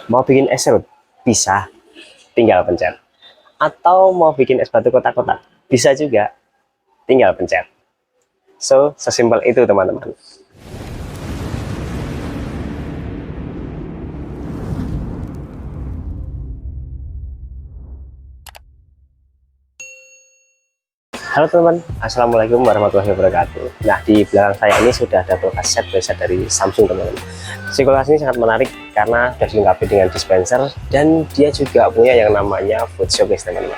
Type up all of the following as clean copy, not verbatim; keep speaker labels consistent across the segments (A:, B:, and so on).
A: Mau bikin es serut bisa, tinggal pencet. Atau mau bikin es batu kotak-kotak bisa juga, tinggal pencet. So, sesimpel itu teman-teman. Halo teman-teman, assalamualaikum warahmatullahi wabarakatuh. Nah, di belakang saya ini sudah ada kulkas set preset dari Samsung teman-teman. Si kulkas ini sangat menarik karena sudah dilengkapi dengan dispenser dan dia juga punya yang namanya food showcase teman-teman.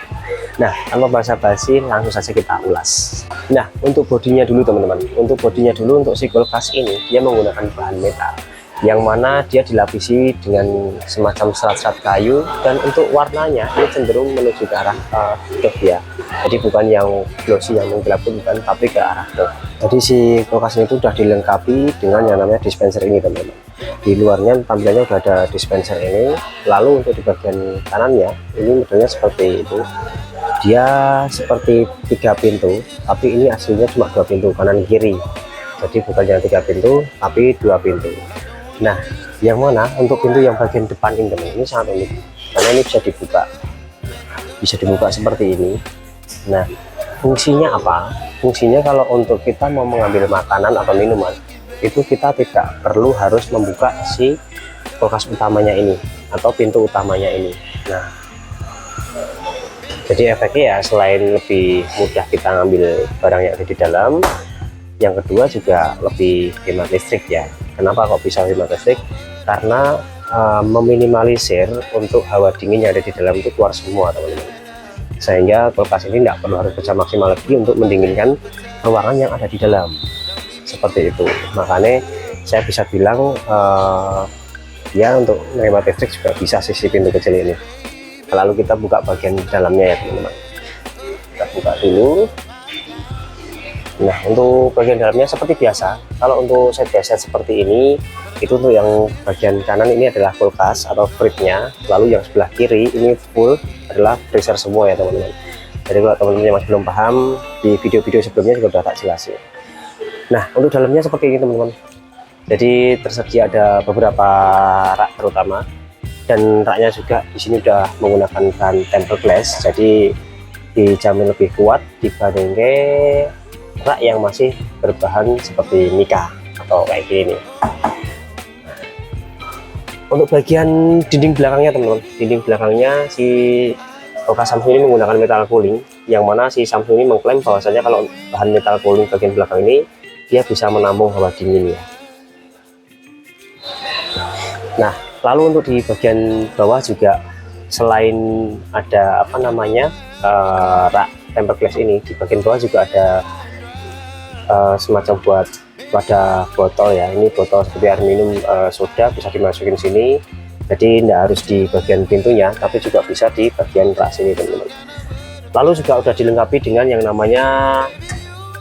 A: Nah, tanpa basa-basi langsung saja kita ulas. Nah, untuk bodinya dulu teman-teman. Untuk bodinya dulu, untuk si kulkas ini dia menggunakan bahan metal, yang mana dia dilapisi dengan semacam serat-serat kayu, dan untuk warnanya ini cenderung menuju ke arah doff ya. Jadi bukan yang glossy yang mengkilap, bukan, tapi ke arah doff. Jadi si kulkas itu sudah dilengkapi dengan yang namanya dispenser ini teman-teman. Di luarnya tampilannya sudah ada dispenser ini. Lalu untuk di bagian kanannya ini modelnya seperti itu. Dia seperti 3 pintu, tapi ini aslinya cuma 2 pintu kanan kiri. Jadi bukan yang 3 pintu, tapi 2 pintu. Nah, yang mana untuk pintu yang bagian depan ini teman, ini sangat unik karena ini bisa dibuka seperti ini. Nah, fungsinya apa? Fungsinya kalau untuk kita mau mengambil makanan atau minuman, itu kita tidak perlu harus membuka si kulkas utamanya ini atau pintu utamanya ini. Nah, jadi efeknya ya selain lebih mudah kita ngambil barang yang ada di dalam, yang kedua juga lebih hemat listrik ya. Kenapa kok bisa hemat listrik? Karena meminimalisir untuk hawa dingin yang ada di dalam itu keluar semua teman-teman, sehingga kulkas ini tidak perlu harus bekerja maksimal lagi untuk mendinginkan ruangan yang ada di dalam, seperti itu. Makanya saya bisa bilang ya untuk menghemat listrik juga bisa sisi pintu kecil ini. Lalu kita buka bagian dalamnya ya teman-teman, kita buka dulu. Nah, untuk bagian dalamnya seperti biasa. Kalau untuk set set seperti ini, itu untuk yang bagian kanan ini adalah kulkas atau fridge-nya. Lalu yang sebelah kiri ini full adalah freezer semua ya teman-teman. Jadi kalau teman-teman yang masih belum paham, di video-video sebelumnya juga sudah tak jelasin. Nah, untuk dalamnya seperti ini teman-teman. Jadi tersedia ada beberapa rak terutama, dan raknya juga di sini sudah menggunakan bahan tempered glass. Jadi dijamin lebih kuat dibandingkan rak yang masih berbahan seperti mika atau kayak gini. Untuk bagian dinding belakangnya teman-teman, dinding belakangnya si kulkas Samsung ini menggunakan metal cooling, yang mana si Samsung ini mengklaim bahwasanya kalau bahan metal cooling bagian belakang ini dia bisa menampung hawa dingin ya. Nah, lalu untuk di bagian bawah juga selain ada apa namanya rak tempered glass ini, di bagian bawah juga ada semacam buat wadah botol ya. Ini botol seperti air minum soda, bisa dimasukin sini. Jadi tidak harus di bagian pintunya, tapi juga bisa di bagian rak sini teman-teman. Lalu juga udah dilengkapi dengan yang namanya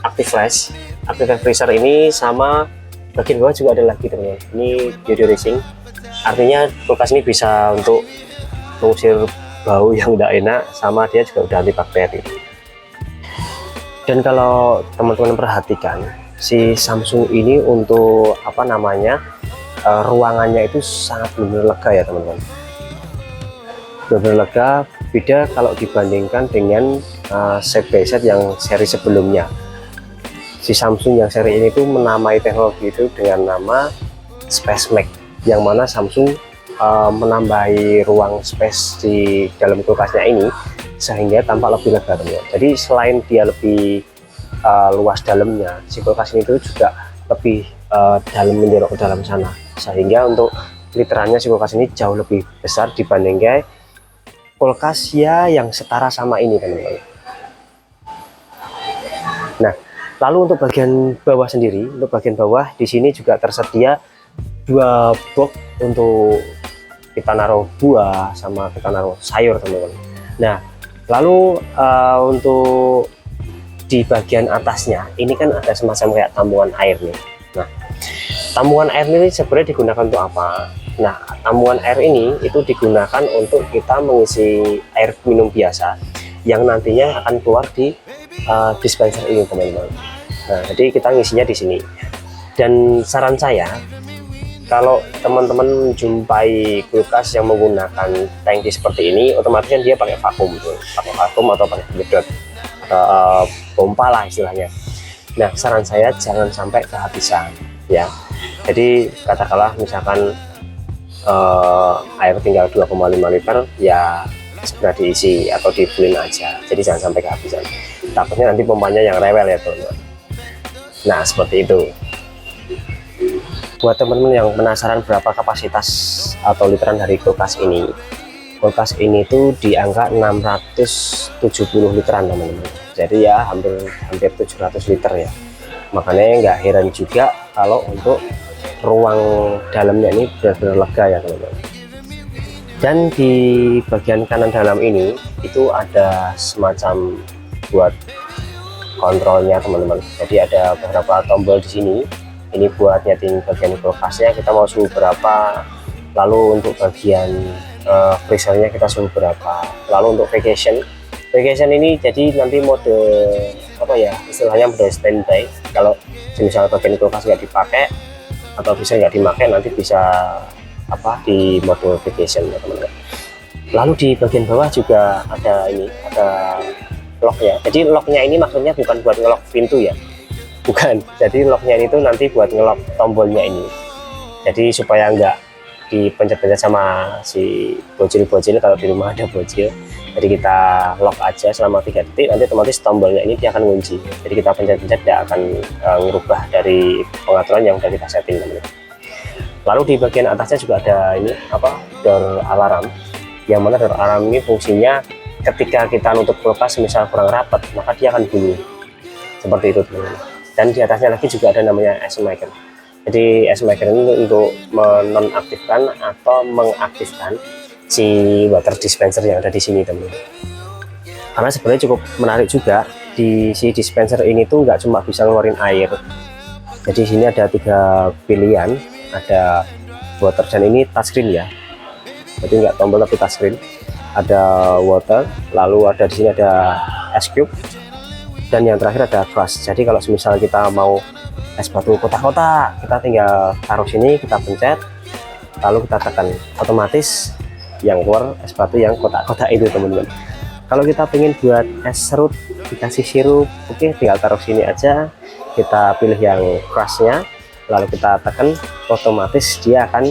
A: active flash. Active freezer ini sama bagian bawah juga ada lagi teman-teman. Ini deodorizing, artinya kulkas ini bisa untuk mengusir bau yang tidak enak, sama dia juga udah anti bakteri. Dan kalau teman-teman perhatikan, si Samsung ini untuk apa namanya ruangannya itu sangat benar-benar lega ya teman-teman. Benar-benar lega, beda kalau dibandingkan dengan set by set yang seri sebelumnya. Si Samsung yang seri ini tuh menamai teknologi itu dengan nama Space Max, yang mana Samsung menambahi ruang space di dalam kulkasnya ini sehingga tampak lebih lega teman-teman. Jadi selain dia lebih luas dalamnya, si kulkas ini tuh juga lebih dalam, menjorok ke dalam sana, sehingga untuk literannya si kulkas ini jauh lebih besar dibandingkan kulkas ya yang setara sama ini teman-teman. Nah, lalu untuk bagian bawah sendiri, untuk bagian bawah di sini juga tersedia 2 box untuk kita naruh buah sama kita naruh sayur teman-teman. Nah, lalu untuk di bagian atasnya ini kan ada semacam kayak tampungan air nih. Nah, tampungan air ini sebenarnya digunakan untuk apa? Nah, tampungan air ini itu digunakan untuk kita mengisi air minum biasa yang nantinya akan keluar di dispenser ini teman-teman. Nah, jadi kita ngisinya di sini. Dan saran saya, kalau teman-teman menjumpai kulkas yang menggunakan tangki seperti ini, otomatis dia pakai vakum tuh, pakai vakum atau pakai pedot atau pompa lah istilahnya. Nah, saran saya jangan sampai kehabisan ya. Jadi katakanlah misalkan air tinggal 2,5 liter ya segera diisi atau di fullin aja, jadi jangan sampai kehabisan, takutnya nanti pompanya yang rewel ya teman-teman. Nah, seperti itu. Buat teman-teman yang penasaran berapa kapasitas atau literan dari kulkas ini tuh di angka 670 literan teman-teman, jadi ya hampir 700 liter ya. Makanya nggak heran juga kalau untuk ruang dalamnya ini benar-benar lega ya teman-teman. Dan di bagian kanan dalam ini itu ada semacam buat kontrolnya teman-teman. Jadi ada beberapa tombol di sini. Ini buat nyeting bagian kulkasnya kita mau suhu berapa. Lalu untuk bagian freezernya kita suhu berapa. Lalu untuk vacation ini jadi nanti mode apa ya istilahnya mode standby. Kalau misalnya bagian kulkas nggak dipakai atau bisa nggak dipakai nanti bisa apa di mode vacation ya teman-teman. Lalu di bagian bawah juga ada locknya. Jadi locknya ini maksudnya bukan buat ngelock pintu ya, bukan. Jadi locknya ini tuh nanti buat ngelock tombolnya ini, jadi supaya nggak dipencet-pencet sama si bocil-bocil. Kalau di rumah ada bocil, jadi kita lock aja selama 3 detik, nanti otomatis tombolnya ini dia akan ngunci, jadi kita pencet-pencet dia akan ngerubah dari pengaturan yang udah kita setting teman-teman. Lalu di bagian atasnya juga ada ini door alarm, yang mana door alarm ini fungsinya ketika kita nutup kulkas misal kurang rapat maka dia akan bunyi seperti itu teman-teman. Dan di atasnya lagi juga ada namanya ice maker. Jadi ice maker ini untuk menonaktifkan atau mengaktifkan si water dispenser yang ada di sini teman-teman. Karena sebenarnya cukup menarik juga, di si dispenser ini tuh nggak cuma bisa ngeluarin air. Jadi sini ada 3 pilihan, ada water, dan ini touchscreen ya, jadi nggak tombol tapi touchscreen. Ada water, lalu ada di sini ada es cube, dan yang terakhir ada crush. Jadi kalau misal kita mau es batu kotak-kotak, kita tinggal taruh sini, kita pencet, lalu kita tekan, otomatis yang keluar es batu yang kotak-kotak itu teman-teman. Kalau kita pengen buat es serut dikasih sirup, oke, tinggal taruh sini aja, kita pilih yang crushnya, lalu kita tekan, otomatis dia akan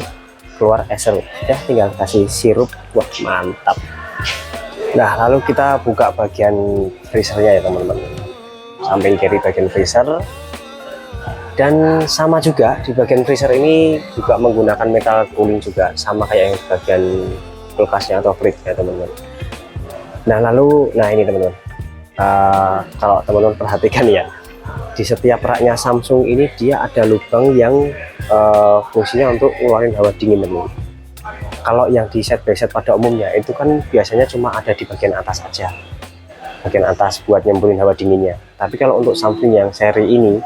A: keluar es serut. Ya, tinggal kasih sirup, wah mantap. Nah, lalu kita buka bagian freezernya ya teman-teman, samping kiri bagian freezer. Dan sama juga di bagian freezer ini juga menggunakan metal cooling juga, sama kayak yang bagian kulkasnya atau fridge ya teman-teman. Nah ini teman-teman, kalau teman-teman perhatikan ya, di setiap raknya Samsung ini dia ada lubang yang fungsinya untuk ngeluarin hawa dingin teman-teman. Kalau yang di set by set pada umumnya itu kan biasanya cuma ada di bagian atas saja, bagian atas buat nyembuhin hawa dinginnya. Tapi kalau untuk Samsung yang seri ini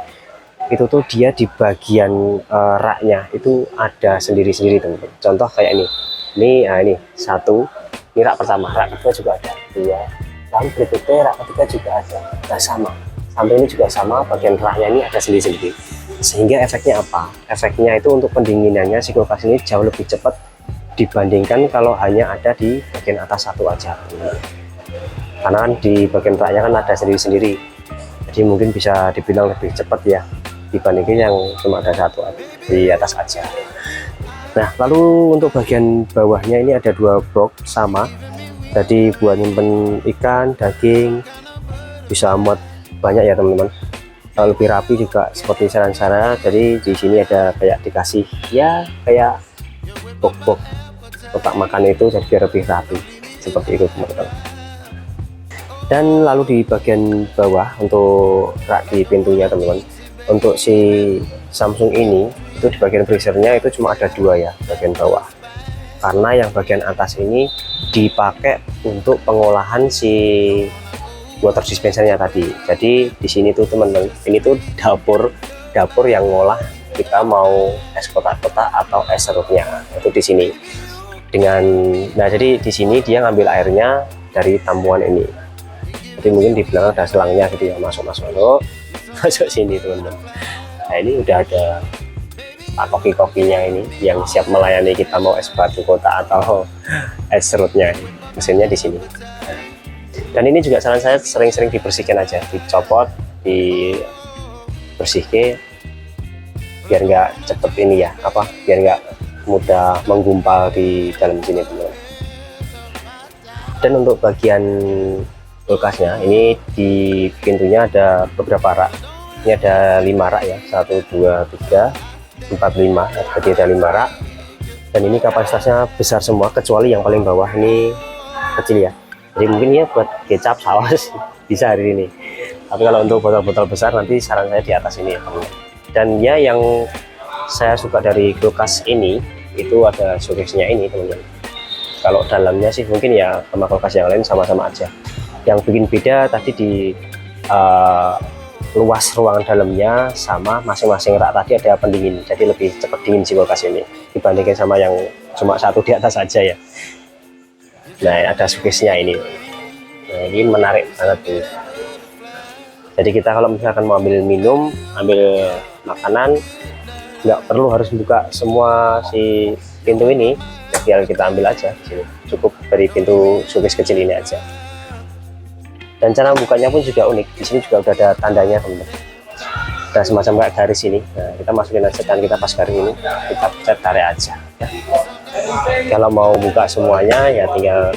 A: itu tuh dia di bagian raknya itu ada sendiri-sendiri teman-teman. Contoh kayak ini satu, ini rak pertama, rak kedua juga ada, 2, lalu berikutnya rak ketiga juga ada. Nah, sama sampai ini juga sama, bagian raknya ini ada sendiri-sendiri. Sehingga efeknya apa? Efeknya itu untuk pendinginannya si kulkas ini jauh lebih cepat dibandingkan kalau hanya ada di bagian atas satu aja. Karena kan di bagian raknya kan ada sendiri-sendiri, jadi mungkin bisa dibilang lebih cepat ya dibandingkan yang cuma ada satu di atas aja. Nah, lalu untuk bagian bawahnya ini ada 2 box sama, jadi buat nyimpen ikan, daging, bisa muat banyak ya teman-teman. Lebih rapi juga seperti saran-saran. Jadi di sini ada kayak dikasih ya kayak box kotak makan itu, jadi biar lebih rapi seperti itu teman-teman. Dan lalu di bagian bawah untuk rak di pintunya teman-teman, untuk si Samsung ini itu di bagian freezernya itu cuma ada 2 ya bagian bawah, karena yang bagian atas ini dipakai untuk pengolahan si water dispensernya tadi. Jadi di sini tuh teman-teman, ini tuh dapur yang ngolah kita mau es kotak-kotak atau es serutnya, itu di sini. Nah jadi di sini dia ngambil airnya dari tampungan ini. Jadi mungkin di belakang ada selangnya gitu ya, masuk sini teman-teman. Nah ini udah ada Pak koki-kokinya ini yang siap melayani kita mau es batu kota atau es serutnya. Mesinnya di sini. Dan ini juga saran saya sering-sering dibersihkan aja, dicopot, dibersihkan biar nggak cepet ini ya, biar nggak mudah menggumpal di dalam sini teman-teman. Dan untuk bagian kulkasnya ini di pintunya ada beberapa rak. Ini ada 5 rak ya, 1 2 3 4 5, jadi ada 5 rak. Dan ini kapasitasnya besar semua kecuali yang paling bawah ini kecil ya, jadi mungkin ya buat kecap, saus bisa hari ini. Tapi kalau untuk botol-botol besar nanti saran saya di atas ini ya teman. Dan ya yang saya suka dari kulkas ini itu ada showcase-nya ini teman-teman. Kalau dalamnya sih mungkin ya sama kulkas yang lain sama-sama aja. Yang bikin beda tadi di luas ruangan dalamnya sama masing-masing rak tadi ada pendingin, jadi lebih cepat dingin si kulkas ini dibandingkan sama yang cuma satu di atas aja ya. Nah, ada showcase-nya ini. Nah, ini menarik banget tuh. Jadi kita kalau misalkan mau ambil minum, ambil makanan, nggak perlu harus buka semua si pintu ini, biar kita ambil aja di sini. Cukup dari pintu showcase kecil ini aja. Dan cara bukanya pun juga unik. Di sini juga udah ada tandanya teman-teman. Ada semacam kayak garis ini. Nah, kita masukin aja dan kita pas garis ini, kita pencet tarik aja. Ya. Kalau mau buka semuanya ya tinggal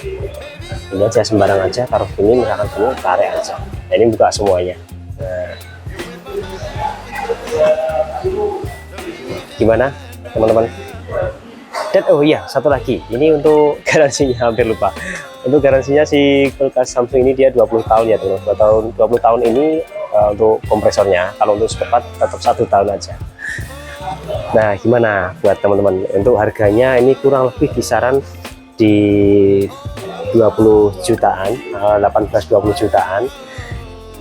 A: ini aja, sembarang aja taruh sini, misalkan sini, tarik aja. Nah, ini buka semuanya. Nah. Gimana teman-teman? Dan oh iya, satu lagi, ini untuk garansinya, hampir lupa. Untuk garansinya si kulkas Samsung ini dia 20 tahun ya teman-teman. 20 tahun ini untuk kompresornya. Kalau untuk sekepat tetap 1 tahun aja. Nah, gimana buat teman-teman? Untuk harganya ini kurang lebih kisaran di 20 jutaan, 18-20 jutaan.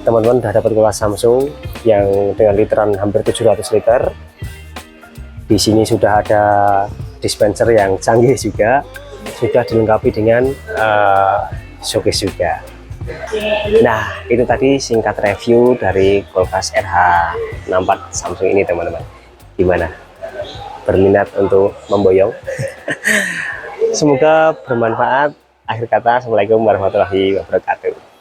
A: Teman-teman udah dapat kulkas Samsung yang dengan literan hampir 700 liter. Di sini sudah ada dispenser yang canggih juga, sudah dilengkapi dengan showcase juga. Nah, itu tadi singkat review dari kulkas RH64 Samsung ini teman-teman. Gimana? Berminat untuk memboyong? Semoga bermanfaat. Akhir kata, assalamualaikum warahmatullahi wabarakatuh.